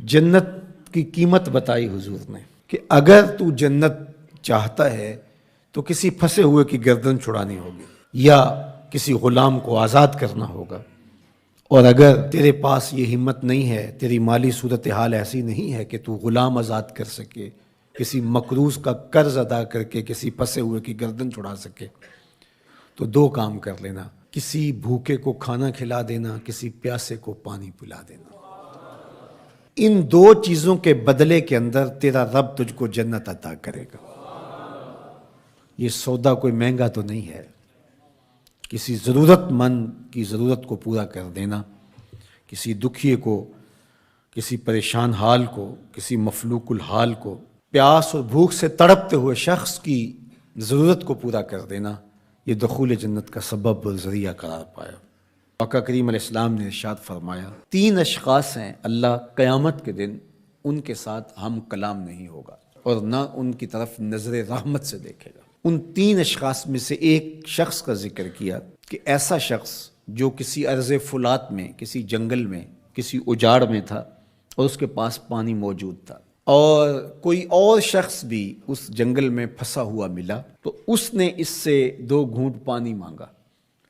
جنت کی قیمت بتائی حضور نے کہ اگر تو جنت چاہتا ہے تو کسی پھنسے ہوئے کی گردن چھڑانی ہوگی یا کسی غلام کو آزاد کرنا ہوگا، اور اگر تیرے پاس یہ ہمت نہیں ہے، تیری مالی صورتحال ایسی نہیں ہے کہ تو غلام آزاد کر سکے، کسی مقروض کا قرض ادا کر کے کسی پھنسے ہوئے کی گردن چھڑا سکے، تو دو کام کر لینا، کسی بھوکے کو کھانا کھلا دینا، کسی پیاسے کو پانی پلا دینا۔ ان دو چیزوں کے بدلے کے اندر تیرا رب تجھ کو جنت عطا کرے گا۔ یہ سودا کوئی مہنگا تو نہیں ہے۔ کسی ضرورت مند کی ضرورت کو پورا کر دینا، کسی دکھیے کو، کسی پریشان حال کو، کسی مفلوق الحال کو، پیاس اور بھوک سے تڑپتے ہوئے شخص کی ضرورت کو پورا کر دینا، یہ دخول جنت کا سبب اور ذریعہ قرار پایا۔ آقا کریم علیہ السلام نے ارشاد فرمایا، 3 اشخاص ہیں اللہ قیامت کے دن ان کے ساتھ ہم کلام نہیں ہوگا اور نہ ان کی طرف نظر رحمت سے دیکھے گا۔ ان 3 اشخاص میں سے ایک شخص کا ذکر کیا کہ ایسا شخص جو کسی ارض فلات میں، کسی جنگل میں، کسی اجاڑ میں تھا اور اس کے پاس پانی موجود تھا، اور کوئی اور شخص بھی اس جنگل میں پھنسا ہوا ملا تو اس نے اس سے 2 گھونٹ پانی مانگا،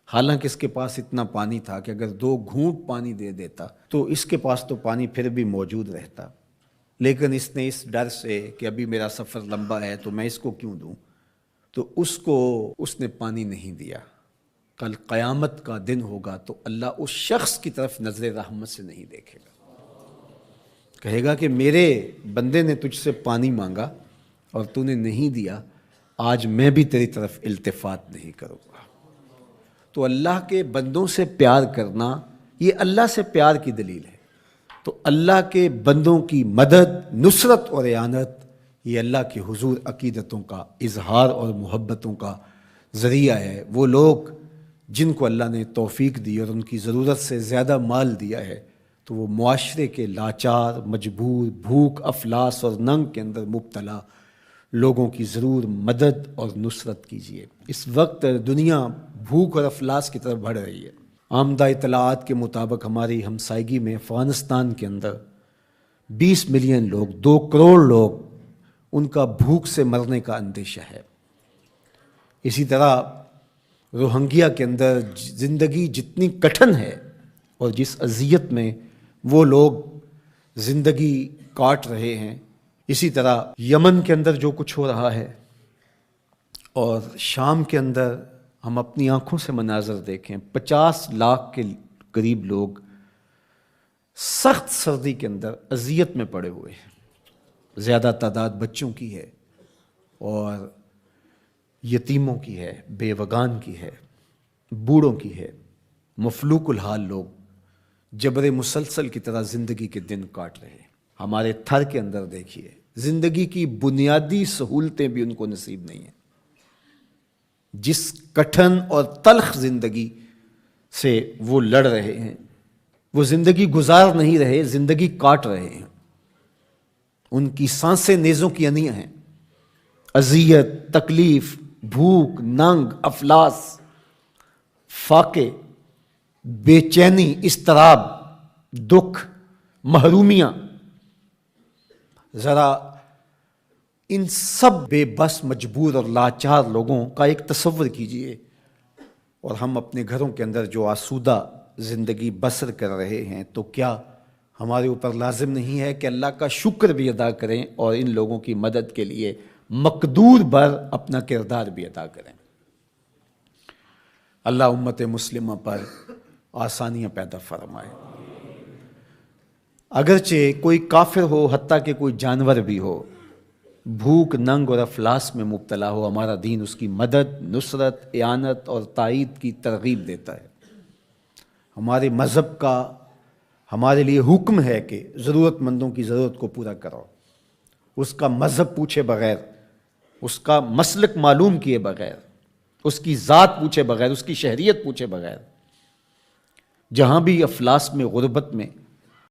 حالانکہ اس کے پاس اتنا پانی تھا کہ اگر 2 گھونٹ پانی دے دیتا تو اس کے پاس تو پانی پھر بھی موجود رہتا، لیکن اس نے اس ڈر سے کہ ابھی میرا سفر لمبا ہے تو میں اس کو کیوں دوں، تو اس نے پانی نہیں دیا۔ کل قیامت کا دن ہوگا تو اللہ اس شخص کی طرف نظر رحمت سے نہیں دیکھے گا، کہے گا کہ میرے بندے نے تجھ سے پانی مانگا اور تو نے نہیں دیا، آج میں بھی تیری طرف التفات نہیں کروں گا۔ تو اللہ کے بندوں سے پیار کرنا یہ اللہ سے پیار کی دلیل ہے۔ تو اللہ کے بندوں کی مدد، نصرت اور اعانت یہ اللہ کے حضور عقیدتوں کا اظہار اور محبتوں کا ذریعہ ہے۔ وہ لوگ جن کو اللہ نے توفیق دی اور ان کی ضرورت سے زیادہ مال دیا ہے تو وہ معاشرے کے لاچار، مجبور، بھوک، افلاس اور ننگ کے اندر مبتلا لوگوں کی ضرور مدد اور نصرت کیجیے۔ اس وقت دنیا بھوک اور افلاس کی طرف بڑھ رہی ہے۔ آمدہ اطلاعات کے مطابق ہماری ہمسائیگی میں افغانستان کے اندر 20 ملین لوگ، 2 کروڑ لوگ، ان کا بھوک سے مرنے کا اندیشہ ہے۔ اسی طرح روہنگیا کے اندر زندگی جتنی کٹھن ہے اور جس اذیت میں وہ لوگ زندگی کاٹ رہے ہیں، اسی طرح یمن کے اندر جو کچھ ہو رہا ہے اور شام کے اندر ہم اپنی آنکھوں سے مناظر دیکھیں، 50 لاکھ کے قریب لوگ سخت سردی کے اندر اذیت میں پڑے ہوئے ہیں۔ زیادہ تعداد بچوں کی ہے اور یتیموں کی ہے، بیوگان کی ہے، بوڑھوں کی ہے، مفلوق الحال لوگ جبر مسلسل کی طرح زندگی کے دن کاٹ رہے ہیں۔ ہمارے تھر کے اندر دیکھیے، زندگی کی بنیادی سہولتیں بھی ان کو نصیب نہیں ہیں۔ جس کٹھن اور تلخ زندگی سے وہ لڑ رہے ہیں، وہ زندگی گزار نہیں رہے، زندگی کاٹ رہے ہیں۔ ان کی سانسیں نیزوں کی انیاں ہیں۔ اذیت، تکلیف، بھوک، ننگ، افلاس، فاقے، بے چینی، اضطراب، دکھ، محرومیاں، ذرا ان سب بے بس، مجبور اور لاچار لوگوں کا ایک تصور کیجئے، اور ہم اپنے گھروں کے اندر جو آسودہ زندگی بسر کر رہے ہیں، تو کیا ہمارے اوپر لازم نہیں ہے کہ اللہ کا شکر بھی ادا کریں اور ان لوگوں کی مدد کے لیے مقدور بر اپنا کردار بھی ادا کریں؟ اللہ امت مسلمہ پر آسانیاں پیدا فرمائے۔ اگرچہ کوئی کافر ہو، حتیٰ کہ کوئی جانور بھی ہو، بھوک، ننگ اور افلاس میں مبتلا ہو، ہمارا دین اس کی مدد، نصرت، اعانت اور تائید کی ترغیب دیتا ہے۔ ہمارے مذہب کا ہمارے لیے حکم ہے کہ ضرورت مندوں کی ضرورت کو پورا کرو، اس کا مذہب پوچھے بغیر، اس کا مسلک معلوم کیے بغیر، اس کی ذات پوچھے بغیر، اس کی شہریت پوچھے بغیر۔ جہاں بھی افلاس میں، غربت میں